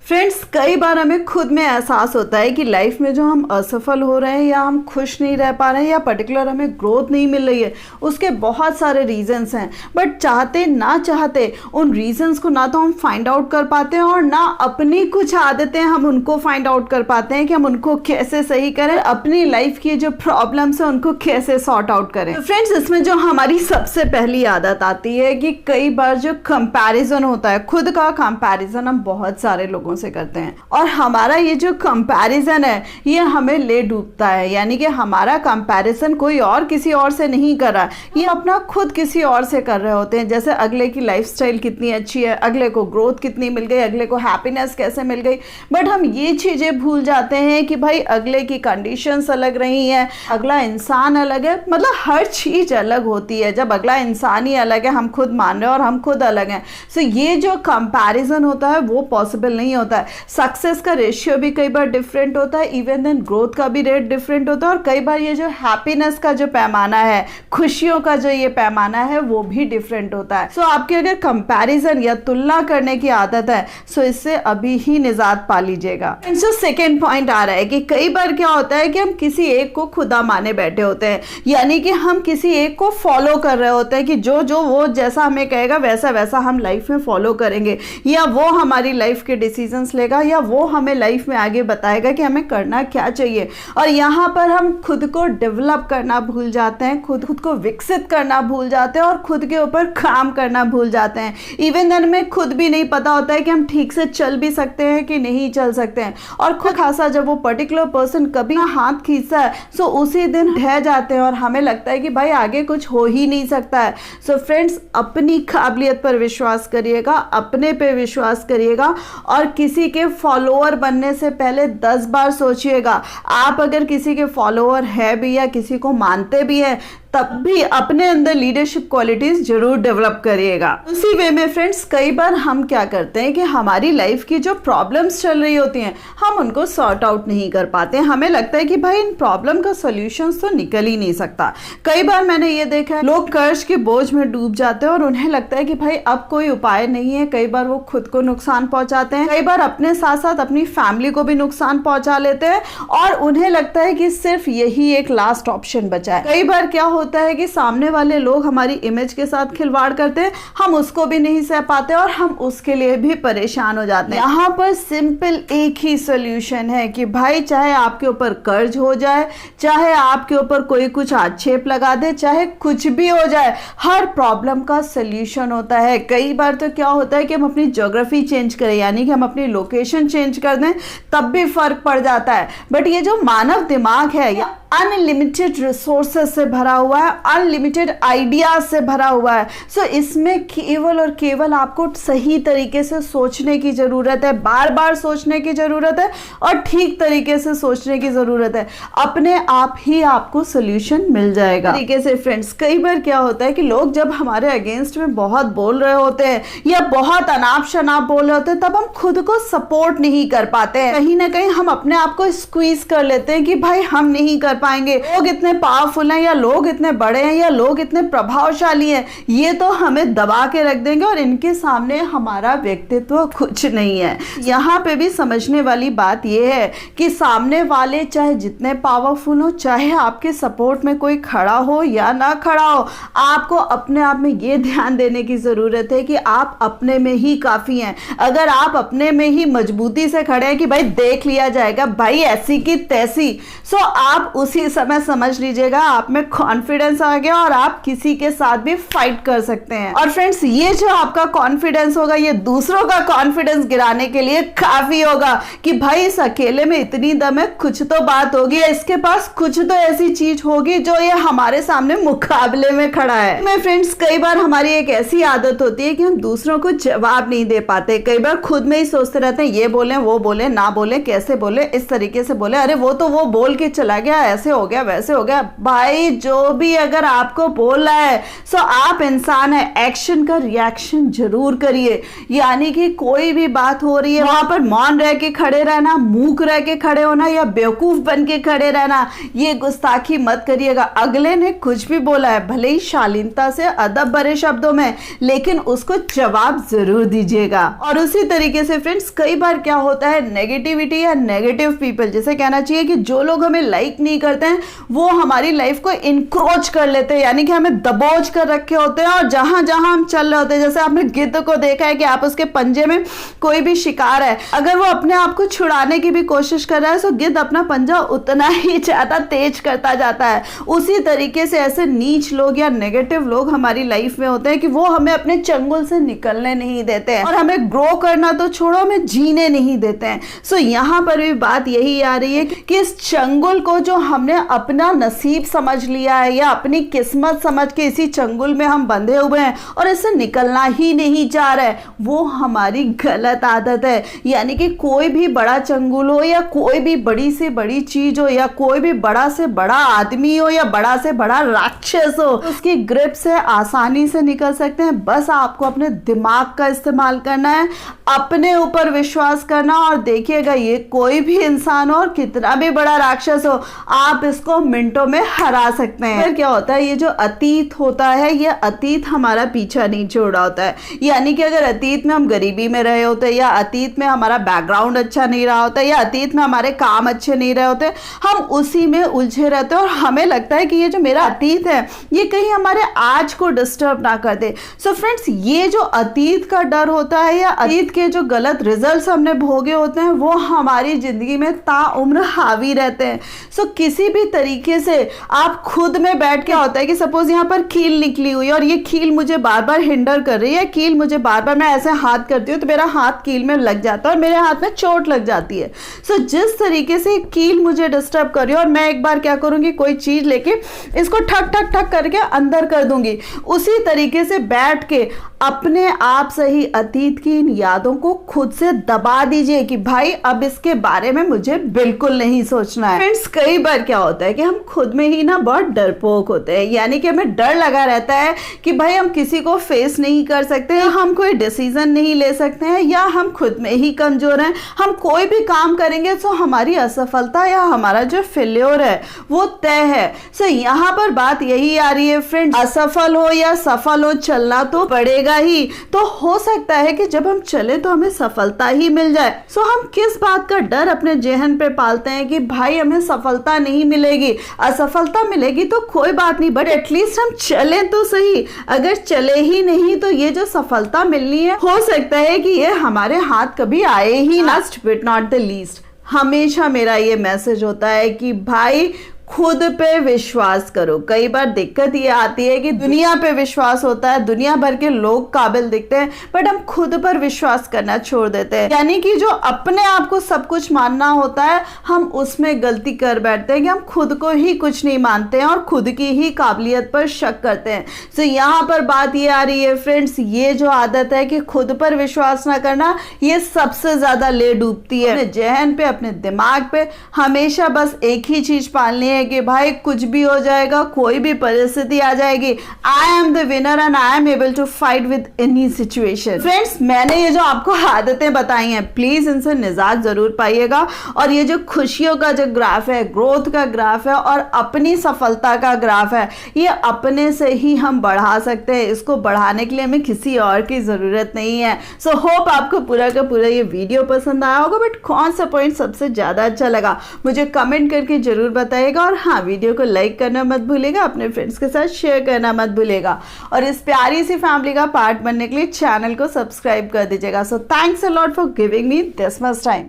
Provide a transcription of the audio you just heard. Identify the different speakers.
Speaker 1: Friends, कई बार हमें खुद में एहसास होता है कि लाइफ में जो हम असफल हो रहे हैं या हम खुश नहीं रह पा रहे हैं या पर्टिकुलर हमें ग्रोथ नहीं मिल रही है, उसके बहुत सारे रीजंस हैं। बट चाहते ना चाहते उन रीजंस को ना तो हम फाइंड आउट कर पाते हैं और ना अपनी कुछ आदतें हम उनको फाइंड आउट कर पाते हैं कि हम उनको कैसे सही करें, अपनी लाइफ की जो प्रॉब्लम्स हैं उनको कैसे सॉर्ट आउट करें। तो फ्रेंड्स, इसमें जो हमारी सबसे पहली आदत आती है कि कई बार जो कंपैरिजन होता है, खुद का कंपैरिजन हम बहुत सारे लोगों से करते हैं और हमारा ये जो कंपैरिजन है ये हमें ले डूबता है। यानी कि हमारा कंपैरिजन कोई और किसी और से नहीं कर रहा, ये अपना खुद किसी और से कर रहे होते हैं। जैसे अगले की लाइफस्टाइल कितनी अच्छी है, अगले को ग्रोथ कितनी मिल गई, अगले को हैप्पीनेस कैसे मिल गई। बट हम ये चीजें भूल जाते हैं कि भाई अगले की कंडीशंस अलग रही हैं, अगला इंसान अलग है, मतलब हर चीज अलग होती है। जब अगला इंसान ही अलग है, हम खुद मान रहे हैं और हम खुद अलग हैं, सो ये जो कंपैरिजन होता है वो पॉसिबल नहीं होता है। सक्सेस का रेशियो भी कई बार डिफरेंट होता है, इवन देन ग्रोथ का भी रेट डिफरेंट होता है और कई बार ये जो हैप्पीनेस का जो पैमाना है, खुशियों का जो ये पैमाना है वो भी डिफरेंट होता है। सो आपकी अगर कंपैरिजन या तुलना करने की आदत है सो इससे अभी ही निजात पा लीजिएगा। सो सेकेंड पॉइंट आ रहा है कि कई बार क्या होता है कि हम किसी एक को खुदा माने बैठे होते हैं, यानी कि हम किसी एक को फॉलो कर रहे होते हैं कि जो जो वो जैसा हमें कहेगा वैसा वैसा हम लाइफ में फॉलो करेंगे, या वो हमारी लाइफ के डिसीजंस लेगा या वो हमें लाइफ में आगे बताएगा कि हमें करना क्या चाहिए। और यहाँ पर हम खुद को डेवलप करना भूल जाते हैं, खुद को विकसित करना भूल जाते हैं और खुद के ऊपर काम करना भूल जाते हैं। इवन देन में खुद भी नहीं पता होता है कि हम ठीक से चल भी सकते हैं कि नहीं चल सकते हैं। और खुद खासा जब वो पर्टिकुलर पर्सन कभी हाथ खींचता है सो उसी दिन ढह जाते हैं और हमें लगता है कि भाई आगे कुछ हो ही नहीं सकता है। सो फ्रेंड्स, अपनी काबिलियत पर विश्वास करिएगा, अपने पे विश्वास करिएगा और किसी के फॉलोअर बनने से पहले 10 बार सोचिएगा। आप अगर किसी के फॉलोअर है भी या किसी को मानते भी हैं तब भी अपने अंदर लीडरशिप क्वालिटीज जरूर डेवलप करिएगा। उसी वे में फ्रेंड्स, कई बार हम क्या करते हैं कि हमारी लाइफ की जो प्रॉब्लम्स चल रही होती हैं हम उनको सॉर्ट आउट नहीं कर पाते हैं। हमें लगता है कि भाई इन प्रॉब्लम का सोल्यूशन तो निकल ही नहीं सकता। कई बार मैंने ये देखा है लोग कर्ज के बोझ में डूब जाते हैं और उन्हें लगता है कि भाई अब कोई उपाय नहीं है। कई बार वो खुद को नुकसान पहुंचाते हैं, कई बार अपने साथ साथ अपनी फैमिली को भी नुकसान पहुंचा लेते हैं और उन्हें लगता है कि सिर्फ यही एक लास्ट ऑप्शन बचा है। कई बार क्या होता है कि सामने वाले लोग हमारी इमेज के साथ खिलवाड़ करते हैं, हम उसको भी नहीं सह पाते और हम उसके लिए भी परेशान हो जाते हैं। यहाँ पर सिंपल एक ही सोल्यूशन है कि भाई चाहे आपके ऊपर कर्ज हो जाए, चाहे आपके ऊपर कोई कुछ आक्षेप लगा दे, चाहे कुछ भी हो जाए, हर प्रॉब्लम का सोल्यूशन होता है। कई बार तो क्या होता है कि हम अपनी ज्योग्राफी चेंज करें, यानी कि हम अपनी लोकेशन चेंज कर दें, तब भी फर्क पड़ जाता है। बट ये जो मानव दिमाग है या अनलिमिटेड रिसोर्सेस से भरा हुआ है, अनलिमिटेड आइडियाज से भरा हुआ है। सो इसमें केवल और केवल आपको सही तरीके से सोचने की जरूरत है, बार बार सोचने की जरूरत है और ठीक तरीके से सोचने की जरूरत है। अपने आप ही आपको सोल्यूशन मिल जाएगा। तरीके से फ्रेंड्स, कई बार क्या होता है कि लोग जब हमारे अगेंस्ट में बहुत बोल रहे होते हैं या बहुत अनाप शनाप बोल रहे होते हैं तब हम खुद को सपोर्ट नहीं कर पाते हैं। कहीं ना कहीं हम अपने आप को स्क्वीज कर लेते हैं कि भाई हम नहीं कर पाएंगे, लोग इतने पावरफुल हैं या लोग इतने बड़े हैं या लोग इतने प्रभावशाली हैं, ये तो हमें दबा के रख देंगे और इनके सामने हमारा व्यक्तित्व कुछ नहीं है। यहाँ पे भी समझने वाली बात ये है कि सामने वाले चाहे जितने पावरफुल हो, चाहे आपके सपोर्ट में कोई खड़ा हो या ना खड़ा हो, आपको अपने आप में ये ध्यान देने की जरूरत है कि आप अपने में ही काफी हैं। अगर आप अपने में ही मजबूती से खड़े हैं कि भाई देख लिया जाएगा, भाई ऐसी की तैसी, सो आप उसी समय समझ लीजिएगा आप में कॉन्फिडेंस आ गया और आप किसी के साथ भी फाइट कर सकते हैं। और फ्रेंड्स, ये जो आपका कॉन्फिडेंस होगा ये दूसरों का कॉन्फिडेंस गिराने के लिए काफी होगा कि भाई इस अकेले में इतनी दम है, कुछ तो बात होगी, इसके पास कुछ तो ऐसी चीज होगी जो ये हमारे सामने मुकाबले में खड़ा है। मैं फ्रेंड्स, कई बार हमारी एक ऐसी आदत होती है कि हम दूसरों को जवाब नहीं दे पाते। कई बार खुद में ही सोचते रहते हैं ये बोले वो बोले, ना बोले, कैसे बोले, इस तरीके से बोले, अरे वो तो वो बोल के चला गया, ऐसे हो गया वैसे हो गया। भाई जो भी अगर आपको बोल रहा है सो आप इंसान है, एक्शन का रिएक्शन जरूर करिए। यानी कि कोई भी बात हो रही है वहां पर मौन रह के खड़े रहना, मूक रह के खड़े होना या बेवकूफ बन के खड़े रहना, ये गुस्ताखी मत करिएगा। अगले ने कुछ भी बोला है, भले ही शालीनता से, अदब भरे शब्दों में, लेकिन उसको जवाब जरूर दीजिएगा। और उसी तरीके से फ्रेंड्स, कई बार क्या होता है, नेगेटिविटी या नेगेटिव पीपल, जैसे कहना चाहिए कि जो लोग हमें लाइक नहीं करते हैं वो हमारी लाइफ को इंक्रोच कर लेते हैं, यानी कि हमें दबोच कर रखे होते हैं और जहां जहां हम चल रहे होते हैं, जैसे आपने गिद्ध को देखा है कि आप उसके पंजे में कोई भी शिकार है, अगर वो अपने आप को छुड़ाने की भी कोशिश कर रहा है तो गिद्ध अपना पंजा उतना ही ज्यादा तेज करता जाता है। उसी तरीके से ऐसे नीच लोग या नेगेटिव लोग हमारी लाइफ में होते हैं कि वो हमें अपने चंगुल से निकलने नहीं देते हैं और हमें ग्रो करना तो छोड़ो, हमें जीने नहीं देते हैं। सो यहाँ पर भी बात यही आ रही है कि इस चंगुल को जो हमने अपना नसीब समझ लिया है या अपनी किस्मत समझ के इसी चंगुल में हम बंधे हुए हैं और इससे निकलना ही नहीं चाह रहे, वो हमारी गलत आदत है। यानी कि कोई भी बड़ा चंगुल हो या कोई भी बड़ी से बड़ी चीज हो या कोई भी बड़ा से बड़ा आदमी हो या बड़ा से बड़ा राक्षस हो, उसकी ग्रिप से आसानी से निकल सकते हैं। बस आपको अपने दिमाग का इस्तेमाल करना है, अपने ऊपर विश्वास करना, और देखिएगा ये कोई भी इंसान हो और कितना भी बड़ा राक्षस हो, आप इसको मिनटों में हरा सकते हैं। फिर क्या होता है, ये जो अतीत होता है, ये अतीत हमारा पीछा नहीं छोड़ रहा होता है। यानी कि अगर अतीत में हम गरीबी में रहे होते या अतीत में हमारा बैकग्राउंड अच्छा नहीं रहा होता या अतीत में हमारे काम अच्छे नहीं रहे होते, हम उसी में उलझे रहते हैं और हमें लगता है कि ये जो मेरा अतीत है ये कहीं हमारे आज को डिस्टर्ब ना कर दे। सो फ्रेंड्स, ये जो अतीत का डर होता है या अतीत के जो गलत रिजल्ट्स हमने भोगे होते हैं वो हमारी जिंदगी में ताउम्र हावी रहते हैं। सो किसी भी तरीके से आप खुद में बैठ के, होता है कि सपोज यहाँ पर कील निकली हुई है और ये कील मुझे बार बार हिंडर कर रही है, कील मुझे बार बार, मैं ऐसे हाथ करती हूँ तो मेरा हाथ कील में लग जाता है और मेरे हाथ में चोट लग जाती है। सो जिस तरीके से कील मुझे डिस्टर्ब कर रही है और मैं एक बार क्या करूंगी, कोई चीज लेके इसको ठक ठक ठक करके अंदर कर दूंगी, उसी तरीके से बैठ के अपने आप से ही अतीत की इन यादों को खुद से दबा दीजिए कि भाई अब इसके बारे में मुझे बिल्कुल नहीं सोचना है। फ्रेंड्स, कई बार क्या होता है कि हम खुद में ही ना बहुत डरपोक होते हैं, यानी कि हमें डर लगा रहता है कि भाई हम किसी को फेस नहीं कर सकते, हम कोई डिसीजन नहीं ले सकते हैं, या हम खुद में ही कमजोर हैं, हम कोई भी काम करेंगे तो हमारी असफलता या हमारा जो फेल्योर है वो तय है। सो यहाँ पर बात यही आ रही है फ्रेंड्स, असफल हो या सफल हो, चलना तो पड़ेगा ही। तो हो सकता है कि जब हम चले तो हमें सफलता ही मिल जाए। सो हम किस बात का डर अपने जेहन पे पालते हैं कि भाई हमें सफलता नहीं मिलेगी, असफलता मिलेगी तो कोई बात नहीं, बट एटलीस्ट हम चले तो सही। अगर चले ही नहीं तो ये जो सफलता मिलनी है हो सकता है कि ये हमारे हाथ कभी आए ही। Last but not the least, हमेशा मेरा ये मैसेज होता है कि भाई खुद पे विश्वास करो। कई बार दिक्कत ये आती है कि दुनिया पे विश्वास होता है, दुनिया भर के लोग काबिल दिखते हैं, बट हम खुद पर विश्वास करना छोड़ देते हैं। यानी कि जो अपने आप को सब कुछ मानना होता है, हम उसमें गलती कर बैठते हैं कि हम खुद को ही कुछ नहीं मानते हैं और खुद की ही काबिलियत पर शक करते हैं। तो यहाँ पर बात ये आ रही है फ्रेंड्स, ये जो आदत है कि खुद पर विश्वास ना करना, ये सबसे ज्यादा ले डूबती है। अपने जहन पे, अपने दिमाग पे हमेशा बस एक ही चीज पालनी है कि भाई कुछ भी हो जाएगा, कोई भी परिस्थिति आ जाएगी, I am the winner and I am able to fight with any situation. Friends, मैंने ये जो आपको आदतें बताई हैं, प्लीज इनसे निजात जरूर पाइएगा। और ये जो खुशियों का जो ग्राफ है, ग्रोथ का ग्राफ है और अपनी सफलता का ग्राफ है, ये अपने से ही हम बढ़ा सकते हैं। इसको बढ़ाने के लिए हमें किसी और की जरूरत नहीं है। सो होप आपको पूरा का पूरा ये वीडियो पसंद आया होगा, बट कौन सा पॉइंट सबसे ज्यादा अच्छा लगा मुझे कमेंट करके जरूर बताइएगा। और हाँ, वीडियो को लाइक करना मत भूलिएगा, अपने फ्रेंड्स के साथ शेयर करना मत भूलिएगा, और इस प्यारी सी फैमिली का पार्ट बनने के लिए चैनल को सब्सक्राइब कर दीजिएगा। So thanks a lot for giving me this much time.